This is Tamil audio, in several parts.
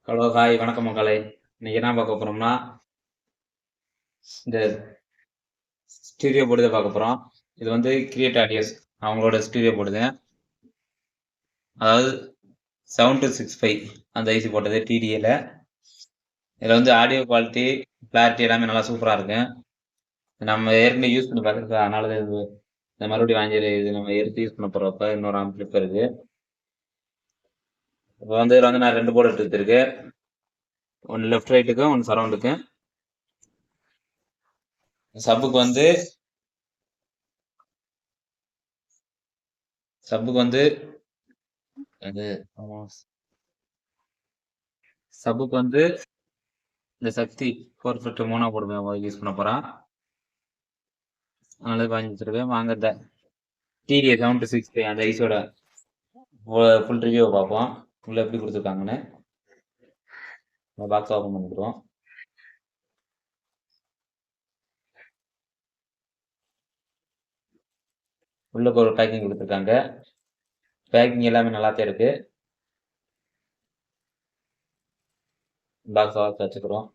ஹலோ, ஹாய், வணக்கம் மக்களே. இன்னைக்கு என்ன பார்க்க போறோம்னா, இந்த ஸ்டீரியோ போர்டு தான் பார்க்க போறோம். இது வந்து கிரியேட் ஆடியோஸ் அவங்களோட ஸ்டீரியோ போர்டு தான். அதாவது 7265 அந்த ஐசி போட்டது டிடிஏல. இதில் வந்து ஆடியோ குவாலிட்டி, கிளாரிட்டி எல்லாமே நல்லா சூப்பராக இருக்கு. நம்ம ஏற்கனவே யூஸ் பண்ணி பார்த்துருக்கு, அதனால தான் இது இந்த மறுபடியும் வாங்கி இது நம்ம எடுத்து யூஸ் பண்ண போகிறப்ப இன்னொரு ஆம்பிளிஃபர் இருக்கு. இப்போ வந்து இதில் வந்து நான் 2 போர்டு எடுத்து வச்சிருக்கேன். ஒன்று லெஃப்ட் ரைட்டுக்கு, ஒன்று சரௌண்டுக்கு. சப்புக்கு வந்து அது சப்புக்கு வந்து இந்த சக்தி 450 மோனோ போர்டு யூஸ் பண்ண போறான். அதனால வாங்கி வச்சிருக்கேன். வாங்க இந்த டிடிஏ 7265 அந்த ஐஸோட ஃபுல் ரிவ்யூ பார்ப்போம். உள்ள எப்படி கொடுத்துருக்காங்கன்னு பாக்ஸ் ஓப்பன் பண்ணிடுவோம். உள்ள ஒரு பேக்கிங் கொடுத்துருக்காங்க. பேக்கிங் எல்லாமே நல்லாத்தான் இருக்கு. பாக்ஸ் வச்சுக்கிறோம்.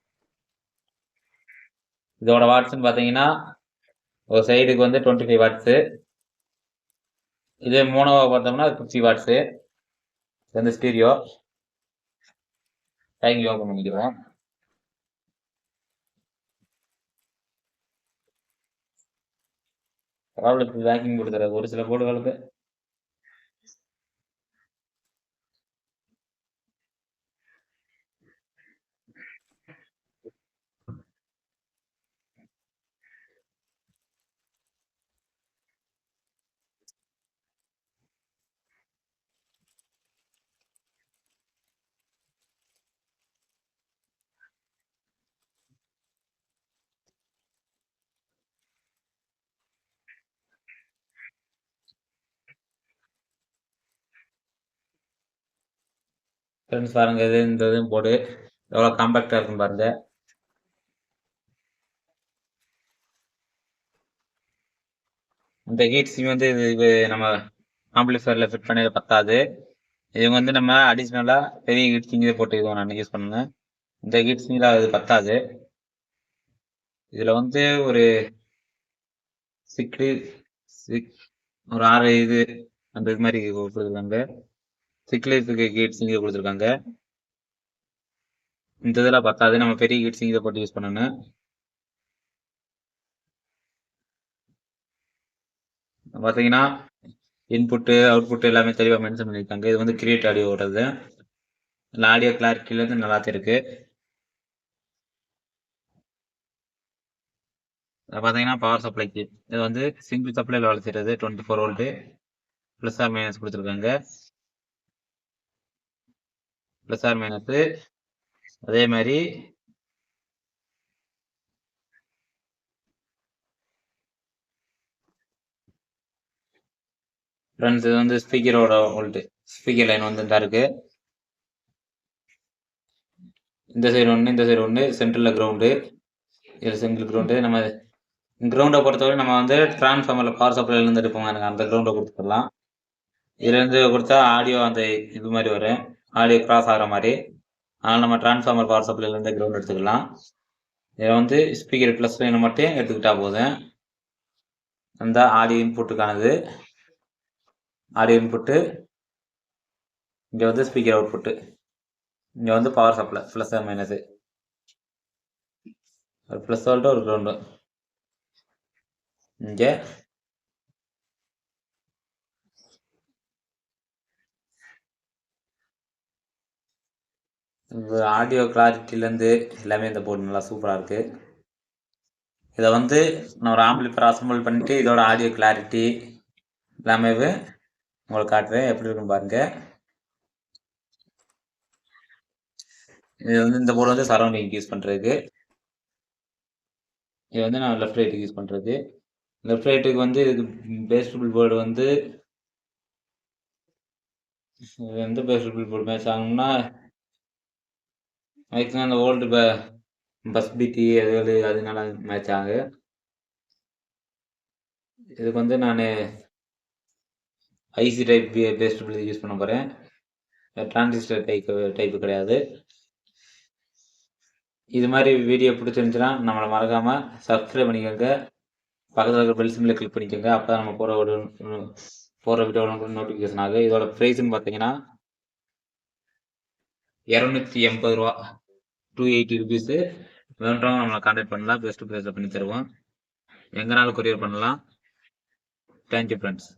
இதோட வாட்ஸ்ன்னு பார்த்தீங்கன்னா ஒரு சைடுக்கு வந்து 25 வாட்ஸு. இதே மோனோவா பார்த்தோம்னா 50 வாட்ஸு. வந்து ஸ்டீரியோ பேக்கிங் ஓப்பன் பண்ணிக்கிறோம். பரவாயில்ல, பேக்கிங் கொடுத்துறாரு ஒரு சில போர்டுகளுக்கு. ஃப்ரெண்ட்ஸ் பாருங்க, இது இந்த இதுவும் போர்டு எவ்வளோ காம்பாக்டாக இருக்குன்னு பாருங்க. இந்த ஹீட் சிம் வந்து இது நம்ம ஆம்பிளிஃபயர்ல ஃபிட் பண்ணது பத்தாது. இவங்க வந்து நம்ம அடிஷ்னலா பெரிய ஹீட் சிங் போட்டு இது நான் யூஸ் பண்ணுங்க. இந்த ஹீட் சிங்ல அது பத்தாது. இதுல வந்து ஒரு சிக்டு ஒரு 6 இது அந்த இது மாதிரி கொடுத்துருக்காங்க. சிக்லேஸுக்கு ஹீட் சிங் கொடுத்துருக்காங்க. இந்த இதெல்லாம் பத்தாது, நம்ம பெரிய ஹீட் சிங் போட்டு யூஸ் பண்ணணும். பார்த்தீங்கன்னா இன்புட்டு அவுட்புட் எல்லாமே தெளிவாக மென்ஷன் பண்ணியிருக்காங்க. இது வந்து கிரியேட் ஆடியோ ஓடுறது. ஆடியோ கிளாரிட்டிலேருந்து நல்லா இருக்கு. பார்த்தீங்கன்னா பவர் சப்ளைக்கு இது வந்து சிங்கிள் சப்ளைல வேலை செய்யறது. 24 வோல்ட்டு ப்ளஸ் ஆர் மைனஸ் கொடுத்துருக்காங்க. ப்ளஸ் ஆர் மைனஸ் அதே மாதிரி ஃப்ரெண்ட்ஸ் இது வந்து ஸ்பீக்கரோட வோல்ட்டு. ஸ்பீக்கர் லைன் வந்து இந்த இருக்கு. இந்த சைடு ஒன்று, இந்த சைடு ஒன்று, சென்ட்ரலில் கிரவுண்டு. இதில் சிங்கிள் கிரவுண்டு. நம்ம கிரவுண்டை பொறுத்தவரை நம்ம வந்து டிரான்ஸ்ஃபார்மரில் பவர் சப்ளைலேருந்து எடுப்போம், எனக்கு அந்த கிரவுண்டை கொடுத்துடலாம். இதுலேருந்து கொடுத்தா ஆடியோ அந்த இது மாதிரி வரும், ஆடியோ கிராஸ் ஆகிற மாதிரி. அதனால் நம்ம டிரான்ஸ்ஃபார்மர் பவர் சப்ளைலேருந்து கிரவுண்ட் எடுத்துக்கலாம். இதை வந்து ஸ்பீக்கர் ப்ளஸ் லைனை மட்டும் எடுத்துக்கிட்டா போதும். அந்த ஆடியோ இன்புட்டுக்கானது. ஆடியோ இன்புட்டு இங்கே வந்து ஸ்பீக்கர் அவுட்புட்டு. இங்கே வந்து பவர் சப்ளை ப்ளஸ் மைனஸு. ஒரு ப்ளஸ் வோல்ட்டு ஒரு கிரவுண்டு. இங்கே ஆடியோ கிளாரிட்டிலேருந்து எல்லாமே இந்த போர்டு நல்லா சூப்பராக இருக்குது. இதை வந்து நான் ஒரு ஆம்பிளிஃபயர் அசம்பிள் பண்ணிட்டு இதோட ஆடியோ கிளாரிட்டி எல்லாமே உங்களுக்கு காட்டுறேன், எப்படி இருக்குன்னு பாருங்க. இது வந்து இந்த போர்டு வந்து சரௌண்டிங் யூஸ் பண்ணுறதுக்கு. இது வந்து நான் லெஃப்ட் ரைட்டுக்கு யூஸ் பண்ணுறது. லெஃப்ட் ரைட்டுக்கு வந்து இது பேஸ்டபிள் போர்டு வந்து எந்த பேஸ்டபிள் போர்டு மேட்ச் ஆகணும்னா மேக்ஸிமம் அந்த ஓல்டு பஸ் பிடி அதனால மேட்ச் ஆகு. இதுக்கு வந்து நான் ஐசி டைப் பேஸ்டபிள் யூஸ் பண்ண போகிறேன். டிரான்சிஸ்டர் டைப்பு கிடையாது. இது மாதிரி வீடியோ பிடிச்சிருந்துச்சுன்னா நம்மளை மறக்காம சப்ஸ்கிரைப் பண்ணிக்கோங்க. பக்கத்தில் இருக்கிற பெல் சிம்பிளை கிளிக் பண்ணிக்கோங்க. அப்போ தான் நம்ம போகிற வீடியோட நோட்டிஃபிகேஷன் ஆகுது. இதோட ப்ரைஸ்ன்னு பார்த்தீங்கன்னா 280 ரூபா, 280 ருபீஸு. வேணுன்றவங்க நம்மளை கான்டாக்ட் பண்ணலாம். பெஸ்ட் ப்ரைஸில் பண்ணி தருவோம். எங்கனாலும் கொரியர் பண்ணலாம். Thank you friends.